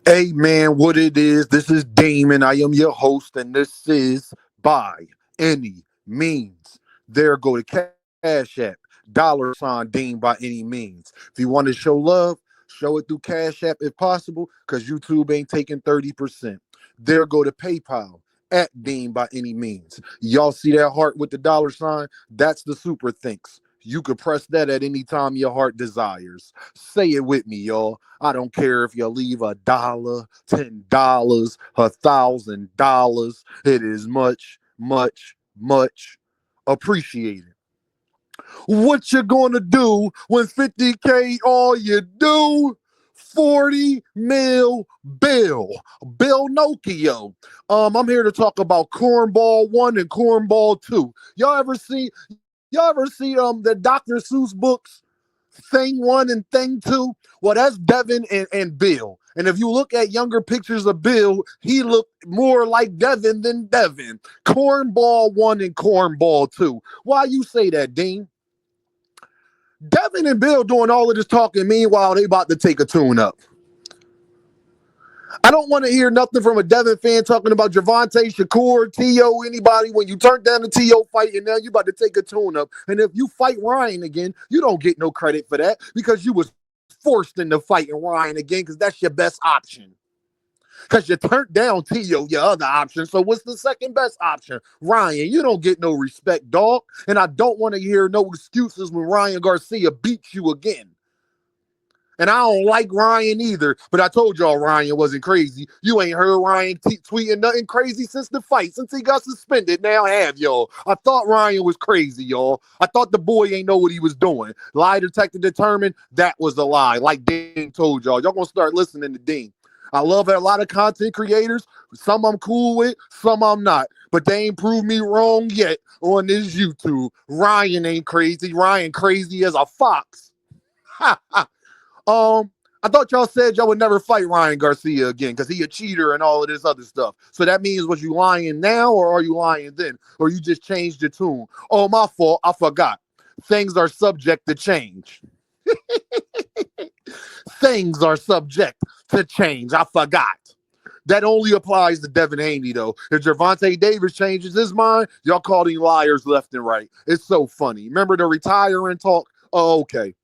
Hey man, what it is? This is Damon. I am your host, and this is By Any Means. There go to Cash App, $sign Dean by any means. If you want to show love, show it through Cash App if possible, because YouTube ain't taking 30%. There go to PayPal at Dean by any means. Y'all see that heart with the $sign? That's the super thinks. You could press that at any time your heart desires. Say it with me, y'all. I don't care if you leave $1, $10, $1,000. It is much, much, much appreciated. What you gonna do when 50K all you do? 40 mil Bill Nokia. I'm here to talk about Cornball 1 and Cornball 2. Y'all ever see the Dr. Seuss books? Thing 1 and Thing 2? Well, that's Devin and Bill. And if you look at younger pictures of Bill, he looked more like Devin than Devin. Cornball 1 and Cornball 2. Why you say that, Dean? Devin and Bill doing all of this talking, meanwhile, they about to take a tune up. I don't want to hear nothing from a Devin fan talking about Javante, Shakur, T.O., anybody. When you turn down the T.O. fight and now you about to take a tune up. And if you fight Ryan again, you don't get no credit for that because you was forced into fighting Ryan again because that's your best option. Because you turned down T.O., your other option. So what's the second best option? Ryan, you don't get no respect, dog. And I don't want to hear no excuses when Ryan Garcia beats you again. And I don't like Ryan either, but I told y'all Ryan wasn't crazy. You ain't heard Ryan tweeting nothing crazy since the fight, since he got suspended. Now have y'all. I thought Ryan was crazy, y'all. I thought the boy ain't know what he was doing. Lie detector determined that was a lie. Like Dean told y'all. Y'all gonna start listening to Dean. I love a lot of content creators. Some I'm cool with, some I'm not. But they ain't proved me wrong yet on this YouTube. Ryan ain't crazy. Ryan crazy as a fox. Ha ha. I thought y'all said y'all would never fight Ryan Garcia again because he a cheater and all of this other stuff. So that means was you lying now or are you lying then? Or you just changed the tune? Oh, my fault. I forgot. Things are subject to change. Things are subject to change. I forgot. That only applies to Devin Haney, though. If Gervonta Davis changes his mind, y'all call him liars left and right. It's so funny. Remember the retiring talk? Oh, okay.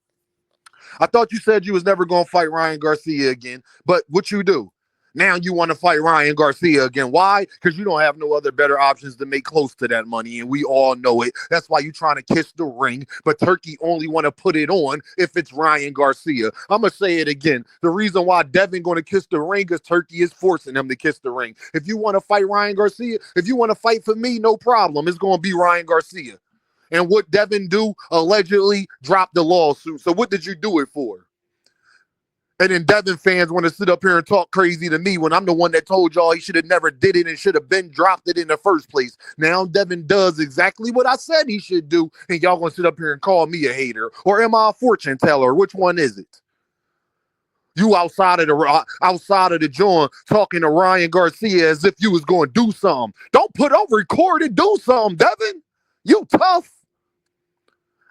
I thought you said you was never going to fight Ryan Garcia again, but what you do? Now you want to fight Ryan Garcia again. Why? Because you don't have no other better options to make close to that money, and we all know it. That's why you trying to kiss the ring, but Turkey only want to put it on if it's Ryan Garcia. I'm going to say it again. The reason why Devin going to kiss the ring is Turkey is forcing him to kiss the ring. If you want to fight Ryan Garcia, if you want to fight for me, no problem. It's going to be Ryan Garcia. And what Devin do? Allegedly dropped the lawsuit. So what did you do it for? And then Devin fans want to sit up here and talk crazy to me when I'm the one that told y'all he should have never did it and should have been dropped it in the first place. Now Devin does exactly what I said he should do, and y'all gonna sit up here and call me a hater. Or am I a fortune teller? Which one is it? You outside of the joint talking to Ryan Garcia as if you was going to do something. Don't record and do something, Devin. You tough.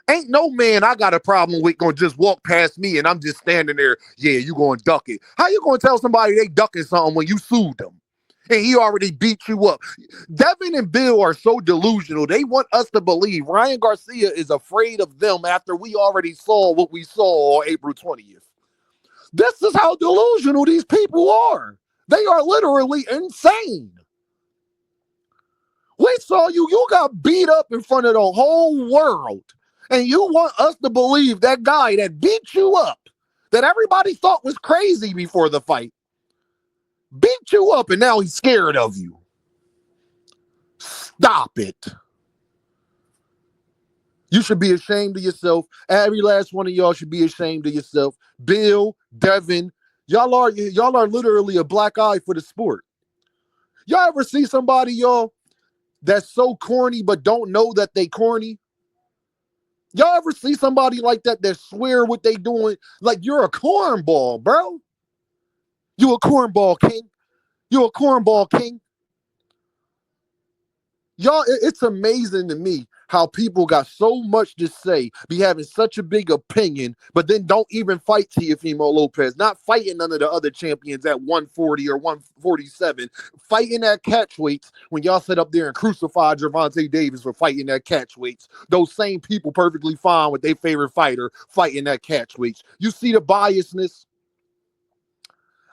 Ain't no man I got a problem with gonna just walk past me and I'm just standing there. Yeah, you gonna duck it. How you gonna tell somebody they ducking something when you sued them? And he already beat you up. Devin and Bill are so delusional. They want us to believe Ryan Garcia is afraid of them after we already saw what we saw on April 20th. This is how delusional these people are. They are literally insane. We saw you. You got beat up in front of the whole world. And you want us to believe that guy that beat you up, that everybody thought was crazy before the fight, beat you up and now he's scared of you. Stop it. You should be ashamed of yourself. Every last one of y'all should be ashamed of yourself. Bill, Devin, y'all are literally a black eye for the sport. Y'all ever see somebody, y'all, that's so corny but don't know that they corny? Y'all ever see somebody like that swear what they doing? Like you're a cornball, bro. You a cornball king. You a cornball king. Y'all, it's amazing to me how people got so much to say, be having such a big opinion, but then don't even fight Teofimo Lopez, not fighting none of the other champions at 140 or 147, fighting at catch weights when y'all sit up there and crucify Gervonta Davis for fighting at catch weights. Those same people perfectly fine with their favorite fighter fighting at catch weights. You see the biasness?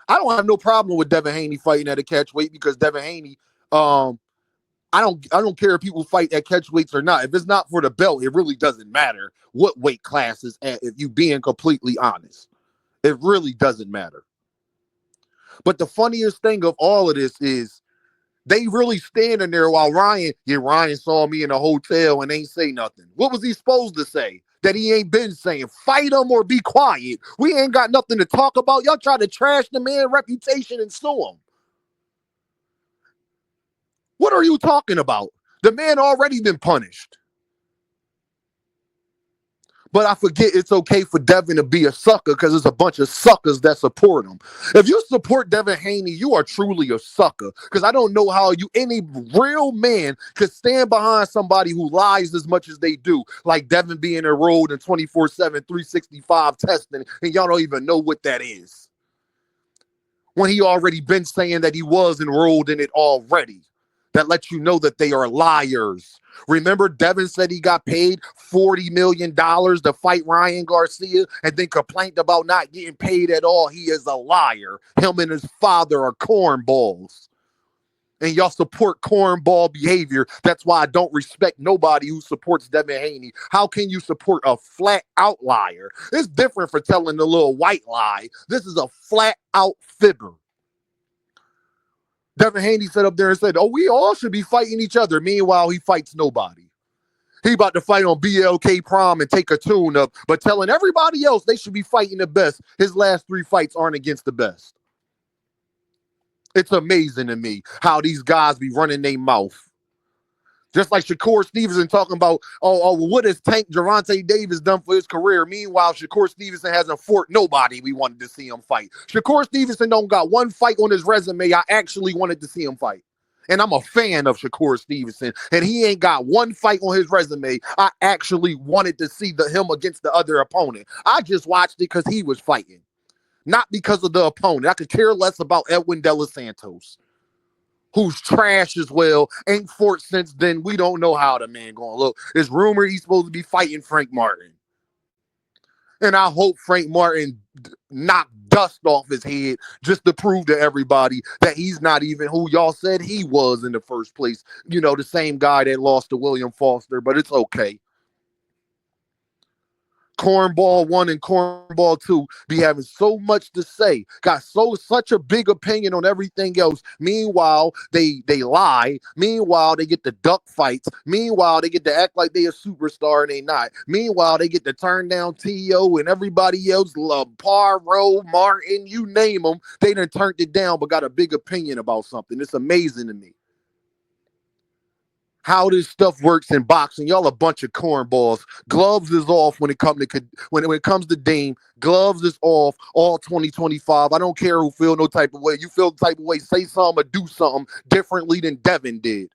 I don't have no problem with Devin Haney fighting at a catch weight because Devin Haney, I don't care if people fight at catch weights or not. If it's not for the belt, it really doesn't matter what weight class is at, if you being completely honest. It really doesn't matter. But the funniest thing of all of this is they really standing there while Ryan saw me in a hotel and ain't say nothing. What was he supposed to say? That he ain't been saying, fight him or be quiet. We ain't got nothing to talk about. Y'all try to trash the man's reputation and sue him. What are you talking about? The man already been punished. But I forget it's okay for Devin to be a sucker because there's a bunch of suckers that support him. If you support Devin Haney, you are truly a sucker. Because I don't know how any real man could stand behind somebody who lies as much as they do. Like Devin being enrolled in 24/7, 365 testing, and y'all don't even know what that is. When he already been saying that he was enrolled in it already. That lets you know that they are liars. Remember, Devin said he got paid $40 million to fight Ryan Garcia and then complained about not getting paid at all. He is a liar. Him and his father are cornballs. And y'all support cornball behavior. That's why I don't respect nobody who supports Devin Haney. How can you support a flat out liar? It's different for telling the little white lie. This is a flat out fibber. Devin Haney sat up there and said, oh, we all should be fighting each other. Meanwhile, he fights nobody. He about to fight on BLK Prom and take a tune up, but telling everybody else they should be fighting the best. His last 3 fights aren't against the best. It's amazing to me how these guys be running their mouth. Just like Shakur Stevenson talking about, what has Tank Gervonta Davis done for his career? Meanwhile, Shakur Stevenson hasn't fought nobody we wanted to see him fight. Shakur Stevenson don't got one fight on his resume I actually wanted to see him fight. And I'm a fan of Shakur Stevenson. And he ain't got one fight on his resume I actually wanted to see him against the other opponent. I just watched it because he was fighting. Not because of the opponent. I could care less about Edwin De Los Santos, who's trash as well, ain't fought since then. We don't know how the man gonna look. It's rumored he's supposed to be fighting Frank Martin. And I hope Frank Martin knocked dust off his head just to prove to everybody that he's not even who y'all said he was in the first place. You know, the same guy that lost to William Foster, but it's okay. Cornball 1 and Cornball 2 be having so much to say, got such a big opinion on everything else. Meanwhile, they lie. Meanwhile, they get the duck fights. Meanwhile, they get to act like they a superstar and they not. Meanwhile, they get to turn down T.O. and everybody else, Poirot, Martin, you name them. They done turned it down but got a big opinion about something. It's amazing to me how this stuff works in boxing. Y'all a bunch of cornballs. Gloves is off when it comes to Dame. Gloves is off all 2025. I don't care who feel no type of way. You feel the type of way, say something or do something differently than Devin did.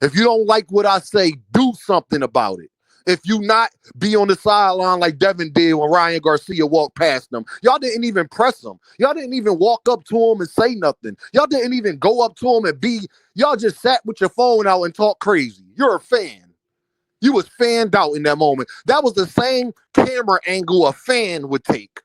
If you don't like what I say, do something about it. If you not, be on the sideline like Devin did when Ryan Garcia walked past them. Y'all didn't even press him. Y'all didn't even walk up to him and say nothing. Y'all didn't even go up to him and y'all just sat with your phone out and talk crazy. You're a fan. You was fanned out in that moment. That was the same camera angle a fan would take.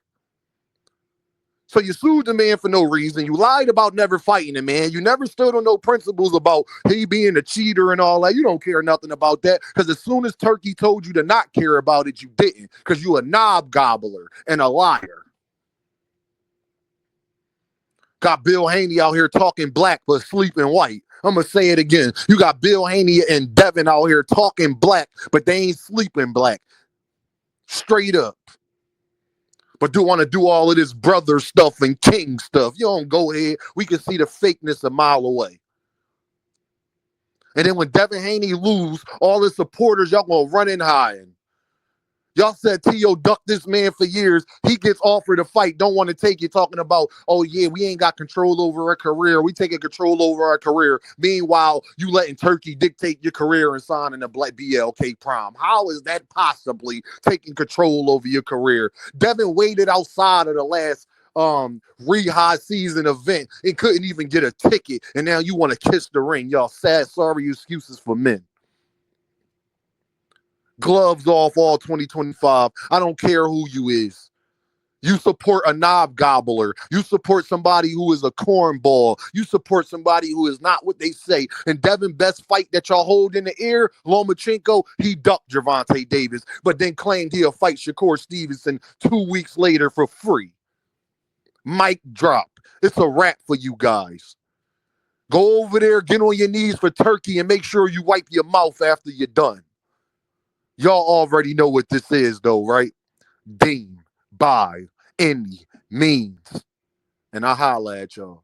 So you sued the man for no reason. You lied about never fighting the man. You never stood on no principles about he being a cheater and all that. You don't care nothing about that because as soon as Turkey told you to not care about it, you didn't because you a knob gobbler and a liar. Got Bill Haney out here talking black but sleeping white. I'm going to say it again. You got Bill Haney and Devin out here talking black, but they ain't sleeping black. Straight up. But do want to do all of this brother stuff and king stuff. You don't go ahead. We can see the fakeness a mile away. And then when Devin Haney lose, all his supporters, y'all going to run and hide. Y'all said T.O. ducked this man for years. He gets offered a fight, don't want to take it, talking about, oh, yeah, we ain't got control over our career. We taking control over our career. Meanwhile, you letting Turkey dictate your career and signing a black BLK prom. How is that possibly taking control over your career? Devin waited outside of the last rehab season event and couldn't even get a ticket. And now you want to kiss the ring. Y'all sad, sorry excuses for men. Gloves off all 2025. I don't care who you is. You support a knob gobbler. You support somebody who is a cornball. You support somebody who is not what they say. And Devin, best fight that y'all hold in the air, Lomachenko, he ducked Gervonta Davis, but then claimed he'll fight Shakur Stevenson 2 weeks later for free. Mic drop. It's a wrap for you guys. Go over there, get on your knees for Turkey, and make sure you wipe your mouth after you're done. Y'all already know what this is, though, right? Deem by any means. And I holla at y'all.